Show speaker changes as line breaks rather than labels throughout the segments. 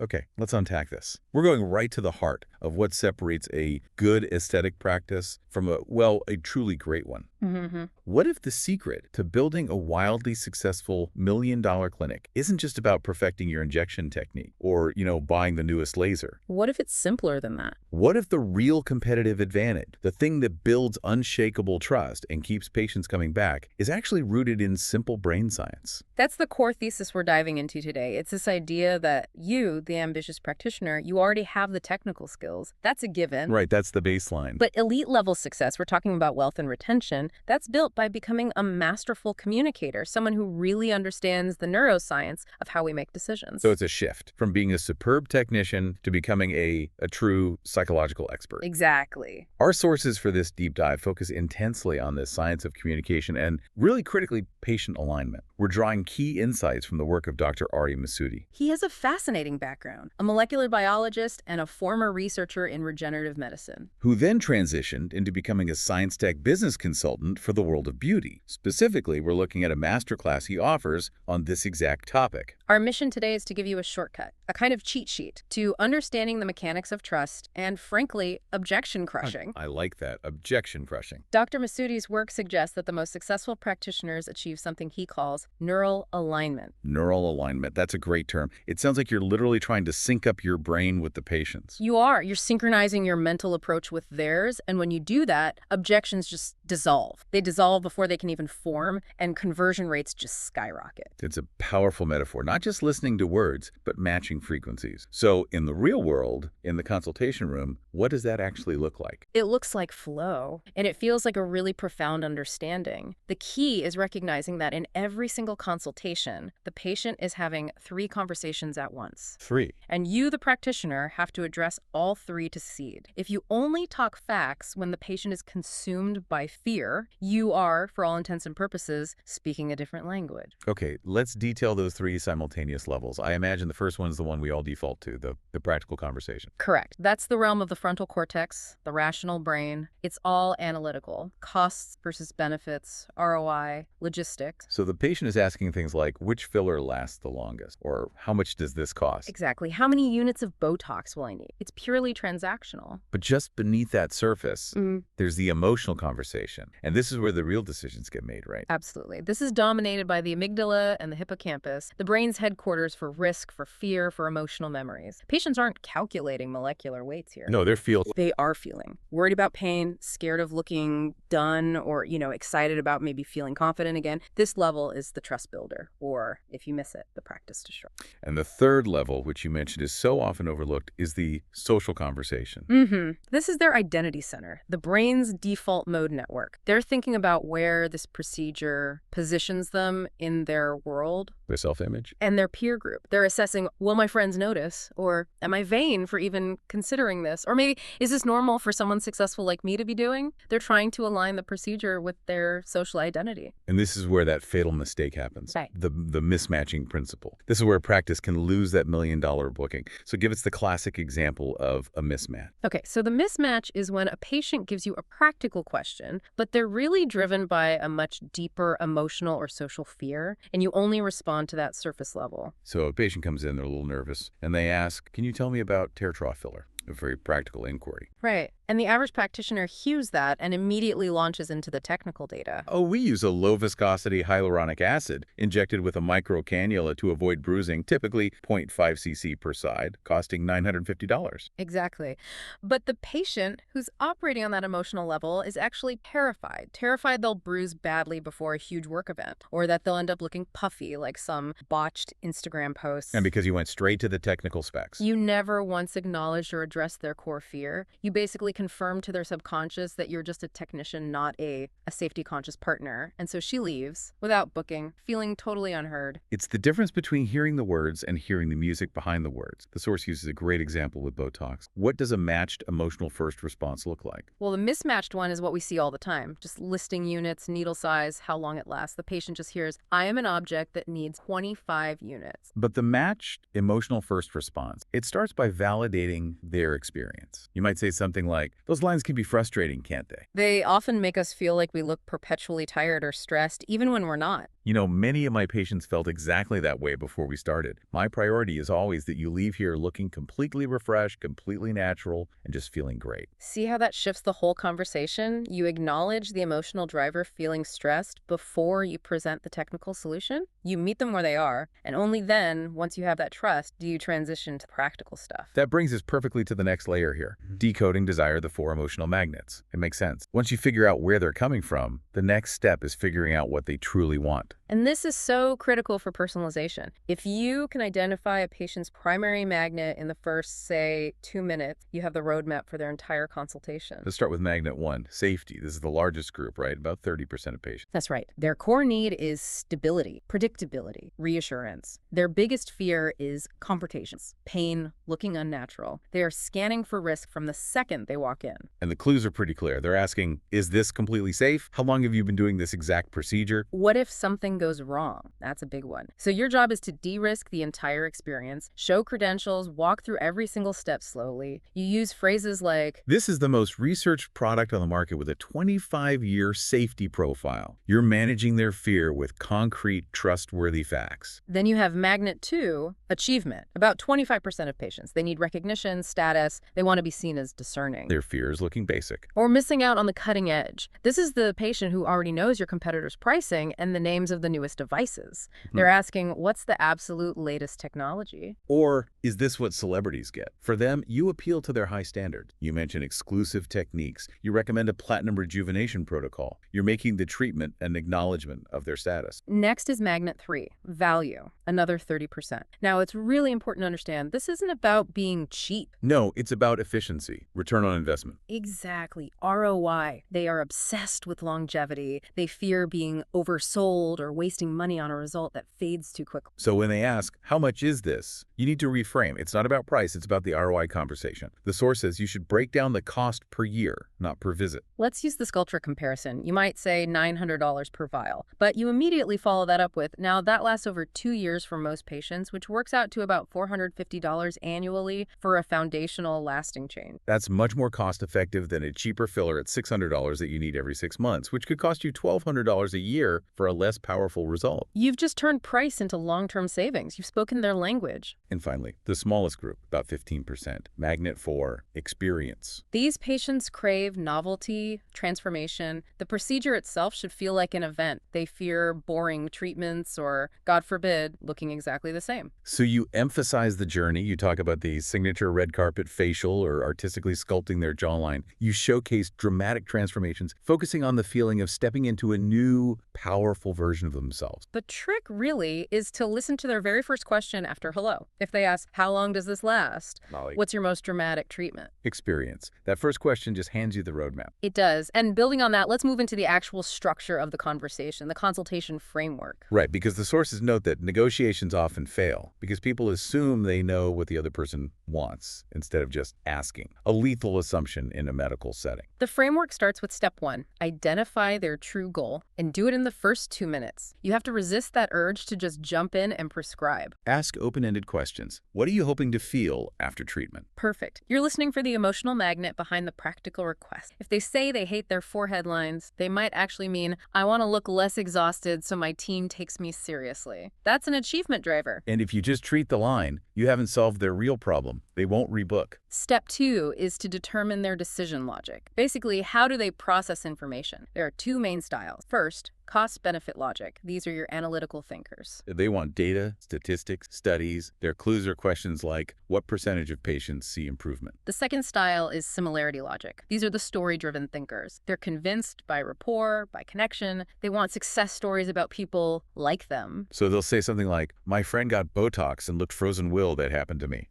Okay, let's unpack this. We're going right to the heart of what separates a good aesthetic practice from a truly great one.
hmm
What if the secret to building a wildly successful million-dollar clinic isn't just about perfecting your injection technique or, buying the newest laser?
What if it's simpler than that?
What if the real competitive advantage, the thing that builds unshakable trust and keeps patients coming back, is actually rooted in simple brain science?
That's the core thesis we're diving into today. It's this idea that you, the ambitious practitioner, you already have the technical skills. That's a given.
Right, that's the baseline.
But elite level success, we're talking about wealth and retention, that's built by becoming a masterful communicator, someone who really understands the neuroscience of how we make decisions.
So it's a shift from being a superb technician to becoming a true psychological expert.
Exactly.
Our sources for this deep dive focus intensely on the science of communication and, really critically, patient alignment. We're drawing key insights from the work of Dr. Ari Masudi,
He has a fascinating background, a molecular biologist and a former researcher in regenerative medicine.
who then transitioned into becoming a science tech business consultant for the world of beauty. Specifically, we're looking at a masterclass he offers on this exact topic.
Our mission today is to give you a shortcut, a kind of cheat sheet to understanding the mechanics of trust and, frankly, objection crushing.
I like that. Objection crushing.
Dr. Masudi's work suggests that the most successful practitioners achieve something he calls neural alignment.
Neural alignment. That's a great term. It sounds like you're literally trying to sync up your brain with the patient's.
You're synchronizing your mental approach with theirs, and when you do that, objections just dissolve. They dissolve before they can even form, and conversion rates just skyrocket.
It's a powerful metaphor, not just listening to words, but matching frequencies. So in the real world, in the consultation room, what does that actually look like?
It looks like flow, and it feels like a really profound understanding. The key is recognizing that in every single consultation, the patient is having 3 conversations at once.
3.
And you, the practitioner, have to address all 3 to succeed. If you only talk facts when the patient is consumed by fear, you are, for all intents and purposes, speaking a different language.
Okay, let's detail those 3 simultaneous levels. I imagine the first one is the one we all default to, the practical conversation.
Correct. That's the realm of the frontal cortex, the rational brain. It's all analytical. Costs versus benefits, ROI, logistics.
So the patient is asking things like, which filler lasts the longest? Or how much does this cost?
Exactly. How many units of Botox will I need? It's purely transactional.
But just beneath that surface, there's the emotional conversation. And this is where the real decisions get made, right?
Absolutely. This is dominated by the amygdala and the hippocampus, the brain's headquarters for risk, for fear, for emotional memories. Patients aren't calculating molecular weights here.
No, they're feel.
They are feeling worried about pain, scared of looking done, or, excited about maybe feeling confident again. This level is the trust builder, or if you miss it, the practice destroyer.
And the third level, which you mentioned is so often overlooked, is the social conversation.
This is their identity center, the brain's default mode network. They're thinking about where this procedure positions them in their world.
Their self-image.
And their peer group. They're assessing, will my friends notice? Or am I vain for even considering this? Or maybe, is this normal for someone successful like me to be doing? They're trying to align the procedure with their social identity.
And this is where that fatal mistake happens.
Right.
The mismatching principle. This is where practice can lose that million-dollar booking. So give us the classic example of a mismatch.
Okay, so the mismatch is when a patient gives you a practical question, but they're really driven by a much deeper emotional or social fear, and you only respond to that surface level.
So a patient comes in, they're a little nervous, and they ask, can you tell me about tear trough filler? A very practical inquiry.
Right. And the average practitioner hears that and immediately launches into the technical data.
Oh, we use a low-viscosity hyaluronic acid injected with a micro cannula to avoid bruising, typically 0.5 cc per side, costing $950.
Exactly. But the patient who's operating on that emotional level is actually terrified. Terrified they'll bruise badly before a huge work event, or that they'll end up looking puffy like some botched Instagram posts.
And because you went straight to the technical specs.
You never once acknowledged or addressed their core fear. You basically confirm to their subconscious that you're just a technician, not a safety-conscious partner. And so she leaves without booking, feeling totally unheard.
It's the difference between hearing the words and hearing the music behind the words. The source uses a great example with Botox. What does a matched emotional first response look like?
Well, the mismatched one is what we see all the time. Just listing units, needle size, how long it lasts. The patient just hears, I am an object that needs 25 units.
But the matched emotional first response, it starts by validating their experience. You might say something like, those lines can be frustrating, can't they?
They often make us feel like we look perpetually tired or stressed, even when we're not.
Many of my patients felt exactly that way before we started. My priority is always that you leave here looking completely refreshed, completely natural, and just feeling great.
See how that shifts the whole conversation? You acknowledge the emotional driver feeling stressed before you present the technical solution. You meet them where they are, and only then, once you have that trust, do you transition to practical stuff.
That brings us perfectly to the next layer here, decoding desire, the four emotional magnets. It makes sense. Once you figure out where they're coming from, the next step is figuring out what they truly want.
And this is so critical for personalization. If you can identify a patient's primary magnet in the first, say, 2 minutes, you have the roadmap for their entire consultation.
Let's start with magnet 1, safety. This is the largest group, right? About 30% of patients.
That's right. Their core need is stability, predictability, reassurance. Their biggest fear is complications, pain, looking unnatural. They are scanning for risk from the second they walk in.
And the clues are pretty clear. They're asking, is this completely safe? How long have you been doing this exact procedure?
What if something goes wrong? That's a big one. So your job is to de-risk the entire experience, show credentials, walk through every single step slowly. You use phrases like,
this is the most researched product on the market with a 25-year safety profile. You're managing their fear with concrete, trustworthy facts.
Then you have magnet 2, achievement. About 25% of patients, they need recognition, status, they want to be seen as discerning.
Their fear is looking basic.
Or missing out on the cutting edge. This is the patient who already knows your competitor's pricing and the names of the newest devices. They're asking, what's the absolute latest technology?
Or, is this what celebrities get? For them, you appeal to their high standard. You mention exclusive techniques. You recommend a platinum rejuvenation protocol. You're making the treatment an acknowledgement of their status.
Next is magnet 3, value, another 30%. Now, it's really important to understand this isn't about being cheap.
No, it's about efficiency, return on investment.
Exactly, ROI. They are obsessed with longevity. They fear being oversold or wasting money on a result that fades too quickly.
So when they ask, how much is this? You need to reframe. It's not about price, it's about the ROI conversation. The source says you should break down the cost per year, not per visit.
Let's use the sculpture comparison. You might say $900 per vial, but you immediately follow that up with, now that lasts over 2 years for most patients, which works out to about $450 annually for a foundational lasting change.
That's much more cost-effective than a cheaper filler at $600 that you need every 6 months, which could cost you $1,200 a year for a less powerful result.
You've just turned price into long-term savings. You've spoken their language.
And finally, the smallest group, about 15%, magnet 4, experience.
These patients crave novelty, transformation. The procedure itself should feel like an event. They fear boring treatments or, God forbid, looking exactly the same.
So you emphasize the journey. You talk about the signature red carpet facial or artistically sculpting their jawline. You showcase dramatic transformations, focusing on the feeling of stepping into a new, powerful version of themselves.
The trick really is to listen to their very first question after hello. If they ask, how long does this last?
Molly.
What's your most dramatic treatment?
Experience. That first question just hands you the roadmap.
It does. And building on that, let's move into the actual structure of the conversation, the consultation framework.
Right, because the sources note that negotiations often fail because people assume they know what the other person wants instead of just asking. A lethal assumption in a medical setting.
The framework starts with step 1, identify their true goal, and do it in the first 2 minutes. You have to resist that urge to just jump in and prescribe.
Ask open-ended questions. What are you hoping to feel after treatment?
Perfect. You're listening for the emotional magnet behind the practical request. If they say they hate their forehead lines, they might actually mean, I want to look less exhausted so my team takes me seriously. That's an achievement driver.
And if you just treat the line, you haven't solved their real problem. They won't rebook.
Step 2 is to determine their decision logic. Basically, how do they process information? There are 2 main styles. First, cost-benefit logic. These are your analytical thinkers.
They want data, statistics, studies. Their clues are questions like, what percentage of patients see improvement?
The second style is similarity logic. These are the story-driven thinkers. They're convinced by rapport, by connection. They want success stories about people like them.
So they'll say something like, my friend got Botox and looked frozen will that happened to me.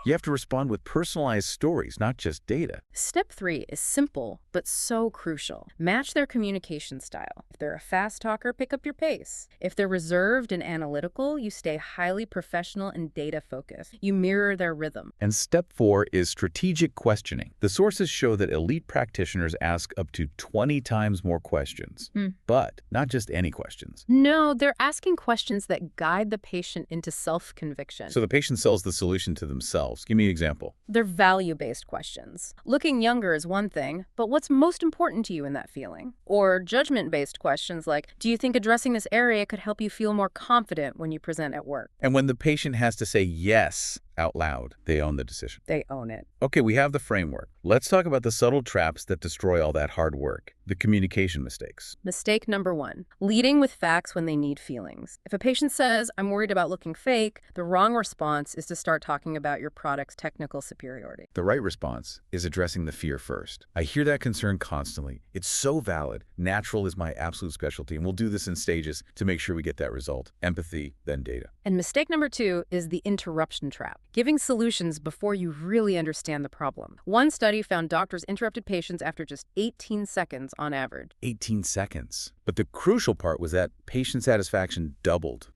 You have to respond with personalized stories, not just data.
Step 3 is simple, but so crucial. Match their communication style. If they're a fast talker, pick up your pace. If they're reserved and analytical, you stay highly professional and data-focused. You mirror their rhythm.
And step 4 is strategic questioning. The sources show that elite practitioners ask up to 20 times more questions, but not just any questions.
No, they're asking questions that guide the patient into self-conviction.
So the patient sells the solution to themselves themselves? Give me an example.
They're value-based questions. Looking younger is one thing, but what's most important to you in that feeling? Or judgment-based questions like, do you think addressing this area could help you feel more confident when you present at work?
And when the patient has to say yes out loud, they own the decision.
They own it.
Okay, we have the framework. Let's talk about the subtle traps that destroy all that hard work, the communication mistakes.
Mistake number 1, leading with facts when they need feelings. If a patient says, I'm worried about looking fake, the wrong response is to start talking about your product's technical superiority.
The right response is addressing the fear first. I hear that concern constantly. It's so valid. Natural is my absolute specialty, and we'll do this in stages to make sure we get that result. Empathy, then data.
And mistake number 2 is the interruption trap, giving solutions before you really understand the problem. One study found doctors interrupted patients after just 18 seconds on average.
18 seconds. But the crucial part was that patient satisfaction doubled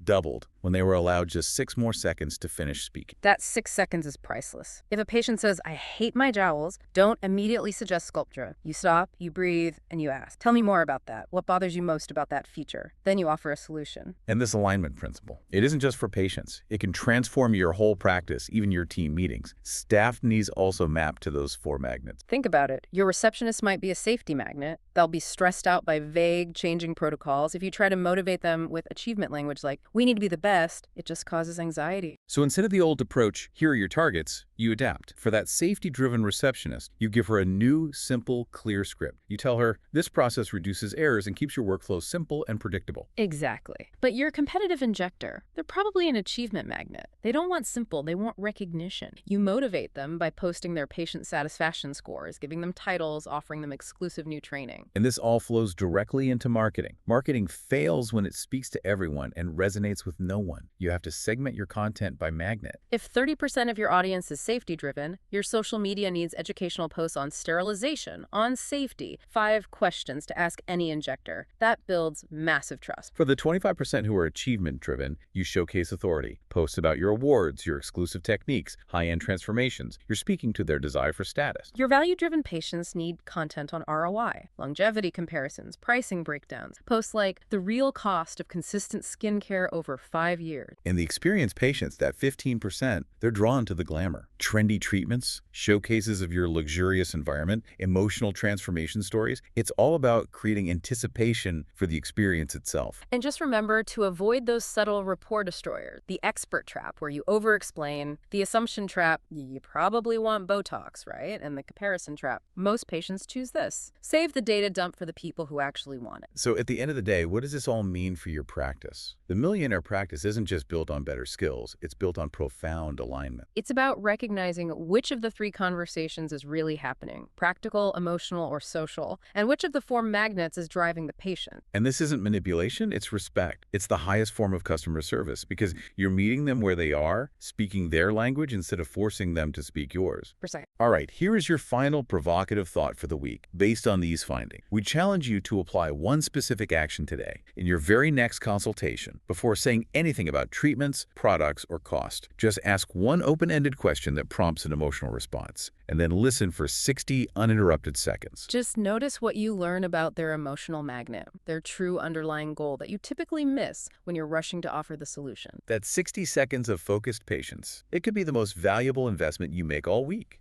when they were allowed just 6 more seconds to finish speaking.
That 6 seconds is priceless. If a patient says, I hate my jowls, don't immediately suggest sculpture. You stop, you breathe, and you ask, tell me more about that. What bothers you most about that feature? Then you offer a solution.
And this alignment principle, it isn't just for patients. It can transform your whole practice, even your team meetings. Staff needs also map to those 4 magnets.
Think about it. Your receptionist might be a safety magnet. They'll be stressed out by vague, changing protocols. If you try to motivate them with achievement language like, we need to be the best, it just causes anxiety.
So instead of the old approach, here are your targets, you adapt. For that safety-driven receptionist, you give her a new, simple, clear script. You tell her, this process reduces errors and keeps your workflow simple and predictable.
Exactly. But your competitive injector, they're probably an achievement magnet. They don't want simple, they want recognition. You motivate them by posting their patient satisfaction scores, giving them titles, offering them exclusive new training.
And this all flows directly into marketing. Marketing fails when it speaks to everyone and resonates with no one. You have to segment your content by magnet.
If 30% of your audience is safety-driven, your social media needs educational posts on sterilization, on safety, 5 questions to ask any injector. That builds massive trust.
For the 25% who are achievement-driven, you showcase authority. Posts about your awards, your exclusive techniques, high-end transformations. You're speaking to their desire for status.
Your value-driven patients need content on ROI, longevity comparisons, pricing breakdowns, posts like the real cost of consistent skincare over 5 years.
And the experienced patients, that 15%, they're drawn to the glamour. Trendy treatments, showcases of your luxurious environment, emotional transformation stories. It's all about creating anticipation for the experience itself.
And just remember to avoid those subtle rapport destroyers. The expert trap, where you over-explain. The assumption trap, you probably want Botox, right? And the comparison trap, most patients choose this. Save the data dump for the people who actually want it.
So at the end of the day, what does this all mean for your practice? The millionaire practice isn't just built on better skills, it's built on profound alignment.
It's about recognizing which of the 3 conversations is really happening, practical, emotional, or social, and which of the 4 magnets is driving the patient.
And this isn't manipulation, it's respect. It's the highest form of customer service because you're meeting them where they are, speaking their language instead of forcing them to speak yours.
Precise.
All right, here is your final provocative thought for the week. Based on these findings, we challenge you to apply one specific action today in your very next consultation before saying anything about treatments, products, or cost. Just ask one open-ended question that prompts an emotional response, and then listen for 60 uninterrupted seconds.
Just notice what you learn about their emotional magnet, their true underlying goal that you typically miss when you're rushing to offer the solution.
That's 60 seconds of focused patience. It could be the most valuable investment you make all week.